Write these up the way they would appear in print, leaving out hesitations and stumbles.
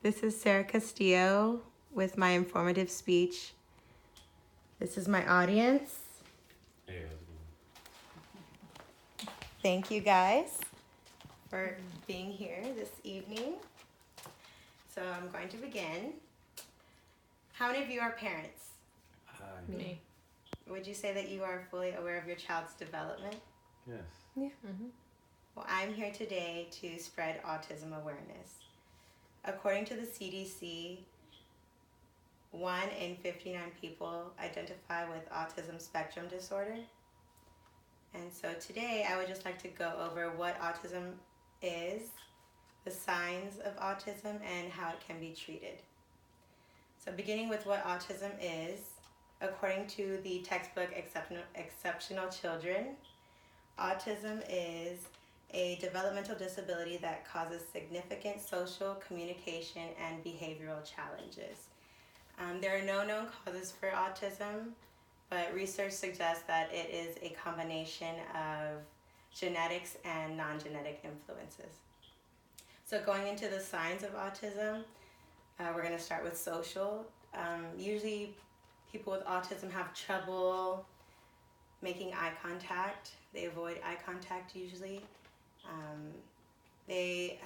This is Sarah Castillo with my informative speech. This is my audience. Hey, Thank you guys for being here this evening. So I'm going to begin. How many of you are parents? Me. Would you say that you are fully aware of your child's development? Yes. Yeah. Well, I'm here today to spread autism awareness. According to the CDC, 1 in 59 people identify with autism spectrum disorder. And so today I would just like to go over what autism is, the signs of autism, and how it can be treated. So beginning with what autism is, according to the textbook Exceptional Children, autism is a developmental disability that causes significant social, communication, and behavioral challenges. There are no known causes for autism, but research suggests that it is a combination of genetics and non-genetic influences. So going into the signs of autism, we're going to start with social. Usually people with autism have trouble making eye contact. They avoid eye contact usually. They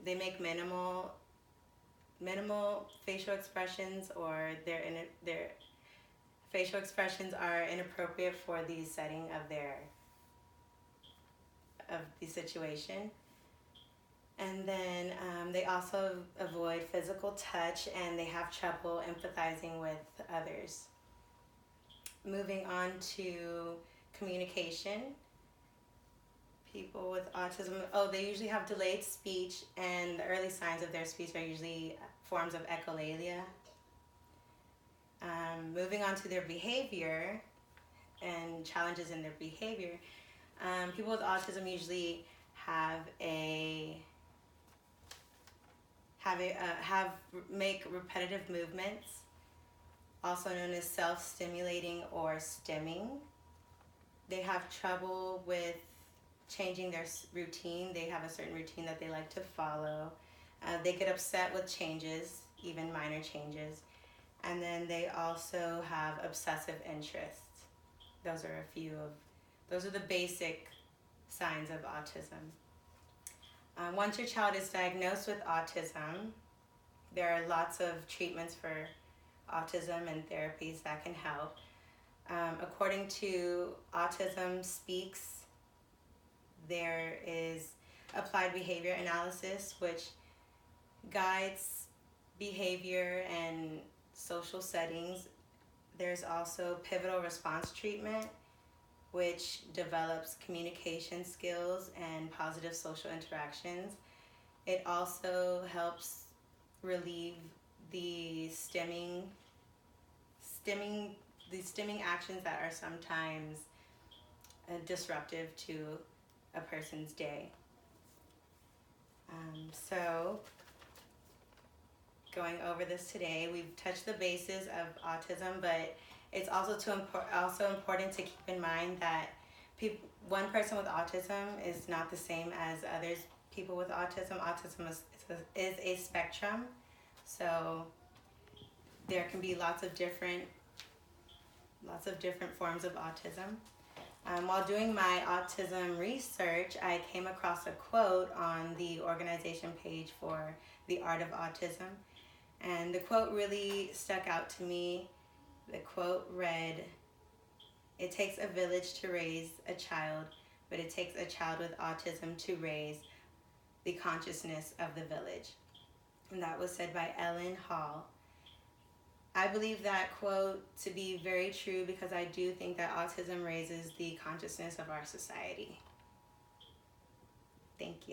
make minimal facial expressions, or their facial expressions are inappropriate for the setting of the situation. And then they also avoid physical touch, and they have trouble empathizing with others. Moving on to communication. People with autism, they usually have delayed speech, and the early signs of their speech are usually forms of echolalia. Moving on to their behavior and challenges in their behavior. People with autism usually make repetitive movements, also known as self-stimulating or stimming. They have trouble with changing their routine. They have a certain routine that they like to follow. They get upset with changes, even minor changes. And then they also have obsessive interests. Those are the basic signs of autism. Once your child is diagnosed with autism, there are lots of treatments for autism and therapies that can help. According to Autism Speaks, there is applied behavior analysis, which guides behavior and social settings. There's also pivotal response treatment, which develops communication skills and positive social interactions. It also helps relieve the stimming actions that are sometimes disruptive to a person's day. So going over this today, we've touched the bases of autism, but it's also important to keep in mind that one person with autism is not the same as others people with autism. Autism is a spectrum, so there can be lots of different forms of autism. While doing my autism research, I came across a quote on the organization page for the Art of Autism, and the quote really stuck out to me. The quote read, "It takes a village to raise a child, but it takes a child with autism to raise the consciousness of the village." And that was said by Ellen Hall. I believe that quote to be very true because I do think that autism raises the consciousness of our society. Thank you.